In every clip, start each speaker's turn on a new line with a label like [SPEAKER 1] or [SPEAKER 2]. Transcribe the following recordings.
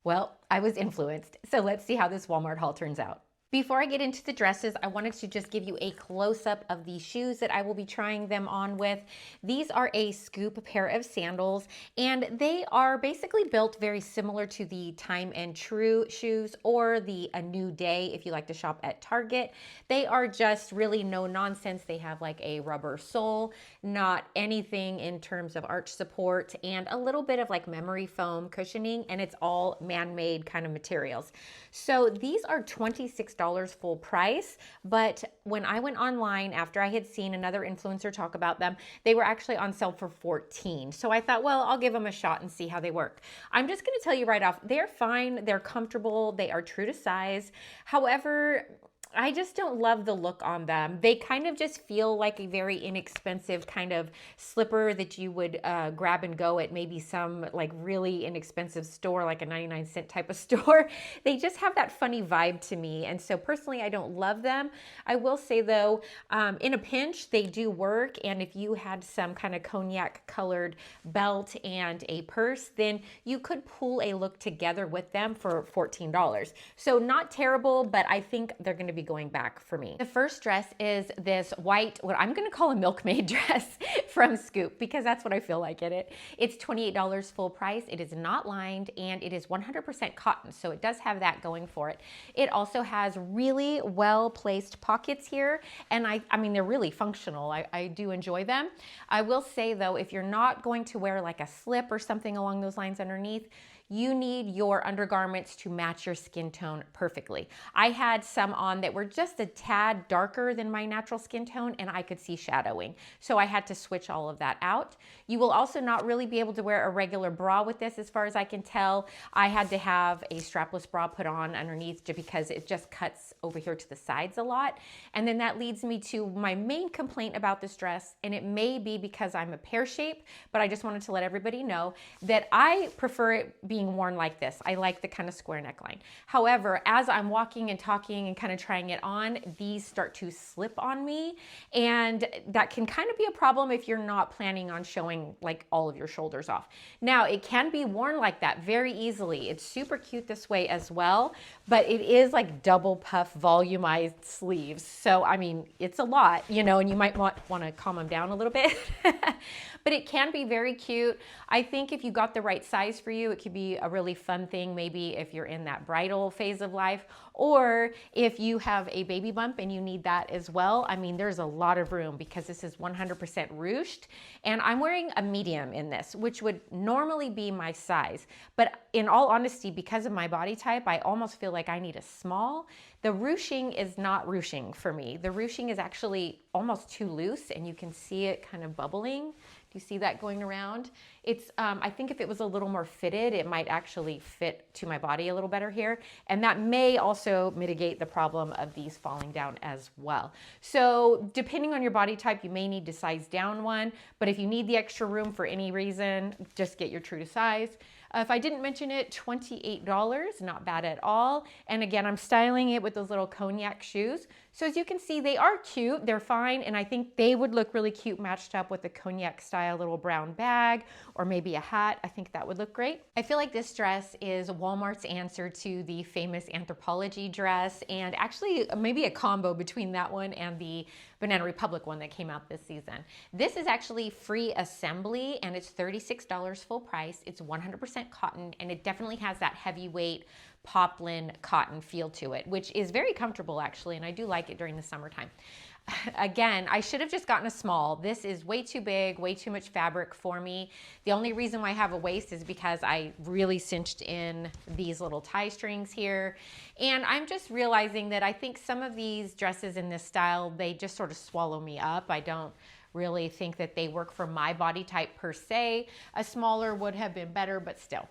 [SPEAKER 1] Well, I was influenced, so let's see how this Walmart haul turns out. Before I get into the dresses, I wanted to just give you a close-up of the shoes that I will be trying them on with. These are a scoop pair of sandals, and they are basically built very similar to the Time and True shoes or the A New Day if you like to shop at Target. They are just really no nonsense. They have like a rubber sole, not anything in terms of arch support, and a little bit of like memory foam cushioning, and it's all man-made kind of materials. So these are $26 full price, but when I went online after I had seen another influencer talk about them, they were actually on sale for $14. So I thought, well, I'll give them a shot and see how they work. I'm just going to tell you right off, they're fine, they're comfortable, they are true to size. However, I just don't love the look on them. They kind of just feel like a very inexpensive kind of slipper that you would grab and go at maybe some like really inexpensive store, like a 99-cent type of store. They just have that funny vibe to me. And so personally, I don't love them. I will say though, in a pinch, they do work. And if you had some kind of cognac colored belt and a purse, then you could pull a look together with them for $14. So not terrible, but I think they're going to be going back for me. The first dress is this white, what I'm going to call a milkmaid dress from Scoop, because that's what I feel like in it. It's $28 full price. It is not lined and it is 100% cotton. So it does have that going for it. It also has really well placed pockets here. And I mean, they're really functional. I do enjoy them. I will say though, if you're not going to wear like a slip or something along those lines underneath, you need your undergarments to match your skin tone perfectly. I had some on that were just a tad darker than my natural skin tone and I could see shadowing. So I had to switch all of that out. You will also not really be able to wear a regular bra with this as far as I can tell. I had to have a strapless bra put on underneath just because it just cuts over here to the sides a lot. And then that leads me to my main complaint about this dress, and it may be because I'm a pear shape, but I just wanted to let everybody know that I prefer it being worn like this. I like the kind of square neckline. However, as I'm walking and talking and kind of trying it on, these start to slip on me, and that can kind of be a problem if you're not planning on showing like all of your shoulders off. Now, it can be worn like that very easily. It's super cute this way as well, but it is like double puff volumized sleeves. So, I mean, it's a lot, you know, and you might want to calm them down a little bit. But it can be very cute. I think if you got the right size for you, it could be a really fun thing, maybe if you're in that bridal phase of life, or if you have a baby bump and you need that as well. I mean, there's a lot of room because this is 100% ruched, and I'm wearing a medium in this, which would normally be my size. But in all honesty, because of my body type, I almost feel like I need a small. The ruching is not ruching for me. The ruching is actually almost too loose, and you can see it kind of bubbling. Do you see that going around? It's, I think if it was a little more fitted, it might actually fit to my body a little better here. And that may also mitigate the problem of these falling down as well. So depending on your body type, you may need to size down one, but if you need the extra room for any reason, just get your true to size. If I didn't mention it, $28, not bad at all. And again, I'm styling it with those little cognac shoes. So as you can see, they are cute, they're fine, and I think they would look really cute matched up with a cognac style little brown bag or maybe a hat. I think that would look great. I feel like this dress is Walmart's answer to the famous Anthropology dress, and actually maybe a combo between that one and the Banana Republic one that came out this season. This is actually free assembly and it's $36 full price. It's 100% cotton, and it definitely has that heavyweight poplin cotton feel to it, which is very comfortable actually, and I do like it during the summertime. Again, I should have just gotten a small. This is way too big, way too much fabric for me. The only reason why I have a waist is because I really cinched in these little tie strings here. And I'm just realizing that I think some of these dresses in this style, they just sort of swallow me up. I don't really think that they work for my body type per se. A smaller would have been better, but still.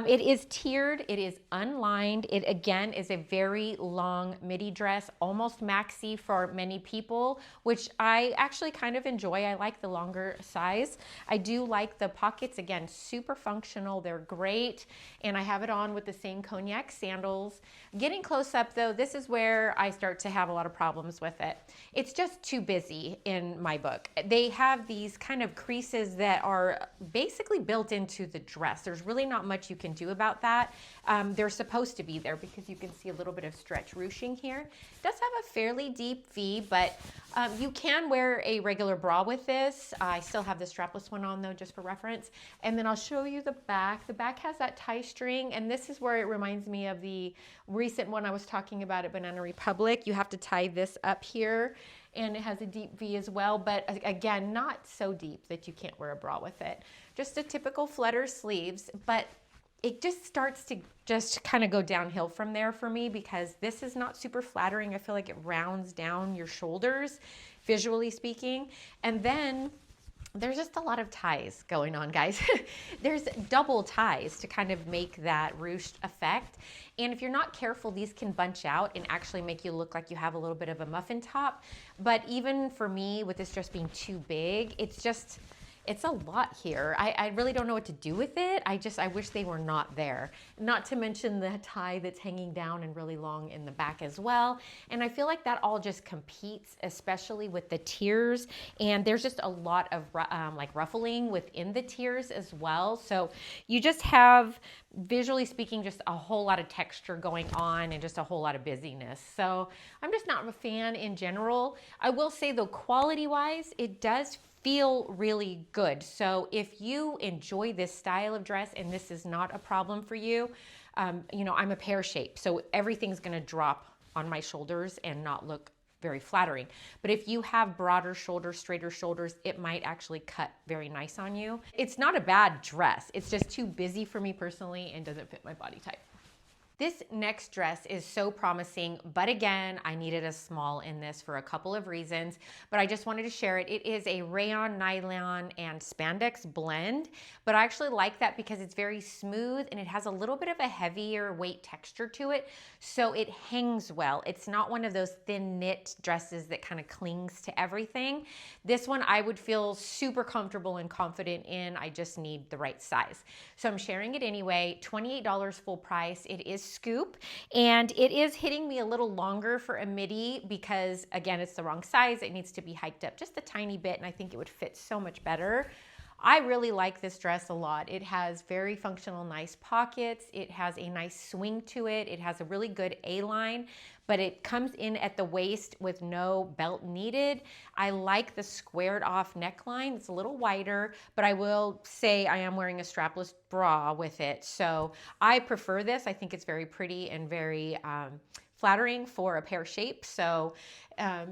[SPEAKER 1] It is tiered, it is unlined. It again is a very long midi dress, almost maxi for many people, which I actually kind of enjoy. I like the longer size. I do like the pockets, again, super functional. They're great. And I have it on with the same cognac sandals. Getting close up though, this is where I start to have a lot of problems with it. It's just too busy in my book. They have these kind of creases that are basically built into the dress. There's really not much you can do about that. They're supposed to be there because you can see a little bit of stretch ruching here. It does have a fairly deep V, but you can wear a regular bra with this. I still have the strapless one on though, just for reference. And then I'll show you the back. The back has that tie string, and this is where it reminds me of the recent one I was talking about at Banana Republic. You have to tie this up here, and it has a deep V as well, but again, not so deep that you can't wear a bra with it. Just a typical flutter sleeves, but it just starts to just kind of go downhill from there for me because this is not super flattering. I feel like it rounds down your shoulders, visually speaking. And then there's just a lot of ties going on, guys. There's double ties to kind of make that ruched effect. And if you're not careful, these can bunch out and actually make you look like you have a little bit of a muffin top. But even for me, with this dress being too big, it's a lot here. I really don't know what to do with it. I wish they were not there. Not to mention the tie that's hanging down and really long in the back as well. And I feel like that all just competes, especially with the tiers. And there's just a lot of like ruffling within the tiers as well. So you just have, visually speaking, just a whole lot of texture going on and just a whole lot of busyness. So I'm just not a fan in general. I will say though, quality wise, it does feel really good. So if you enjoy this style of dress and this is not a problem for you, you know, I'm a pear shape, so everything's gonna drop on my shoulders and not look very flattering. But if you have broader shoulders, straighter shoulders, it might actually cut very nice on you. It's not a bad dress. It's just too busy for me personally and doesn't fit my body type. This next dress is so promising, but again, I needed a small in this for a couple of reasons, but I just wanted to share it. It is a rayon, nylon, and spandex blend, but I actually like that because it's very smooth and it has a little bit of a heavier weight texture to it, so it hangs well. It's not one of those thin knit dresses that kind of clings to everything. This one I would feel super comfortable and confident in. I just need the right size. So I'm sharing it anyway. $28 full price. It is scoop, and it is hitting me a little longer for a midi because again, it's the wrong size. It needs to be hiked up just a tiny bit, and I think it would fit so much better. I really like this dress a lot. It has very functional, nice pockets. It has a nice swing to it. It has a really good A-line, but it comes in at the waist with no belt needed. I like the squared off neckline. It's a little wider, but I will say I am wearing a strapless bra with it. So I prefer this. I think it's very pretty and very flattering for a pear shape. So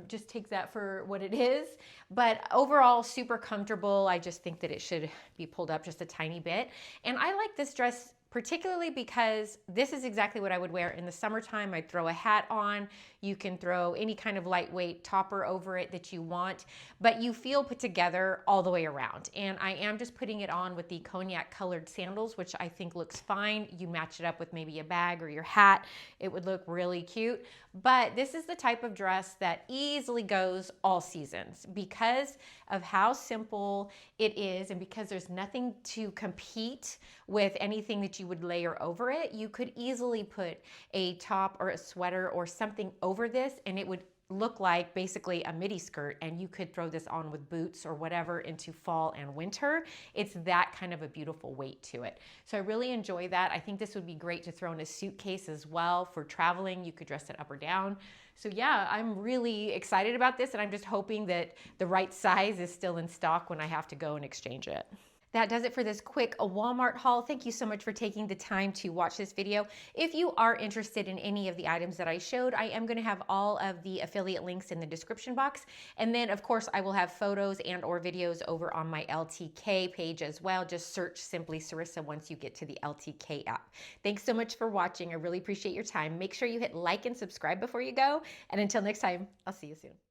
[SPEAKER 1] just take that for what it is. But overall, super comfortable. I just think that it should be pulled up just a tiny bit. And I like this dress particularly because this is exactly what I would wear in the summertime. I'd throw a hat on. You can throw any kind of lightweight topper over it that you want, but you feel put together all the way around. And I am just putting it on with the cognac colored sandals, which I think looks fine. You match it up with maybe a bag or your hat. It would look really cute. But this is the type of dress that easily goes all seasons because of how simple it is, and because there's nothing to compete with anything that you would layer over it. You could easily put a top or a sweater or something over this, and it would look like basically a midi skirt, and you could throw this on with boots or whatever into fall and winter. It's that kind of a beautiful weight to it. So I really enjoy that. I think this would be great to throw in a suitcase as well for traveling. You could dress it up or down. So yeah, I'm really excited about this, and I'm just hoping that the right size is still in stock when I have to go and exchange it. That does it for this quick Walmart haul. Thank you so much for taking the time to watch this video. If you are interested in any of the items that I showed, I am going to have all of the affiliate links in the description box. And then of course I will have photos and or videos over on my LTK page as well. Just search simply Sarissa once you get to the LTK app. Thanks so much for watching. I really appreciate your time. Make sure you hit like and subscribe before you go. And until next time, I'll see you soon.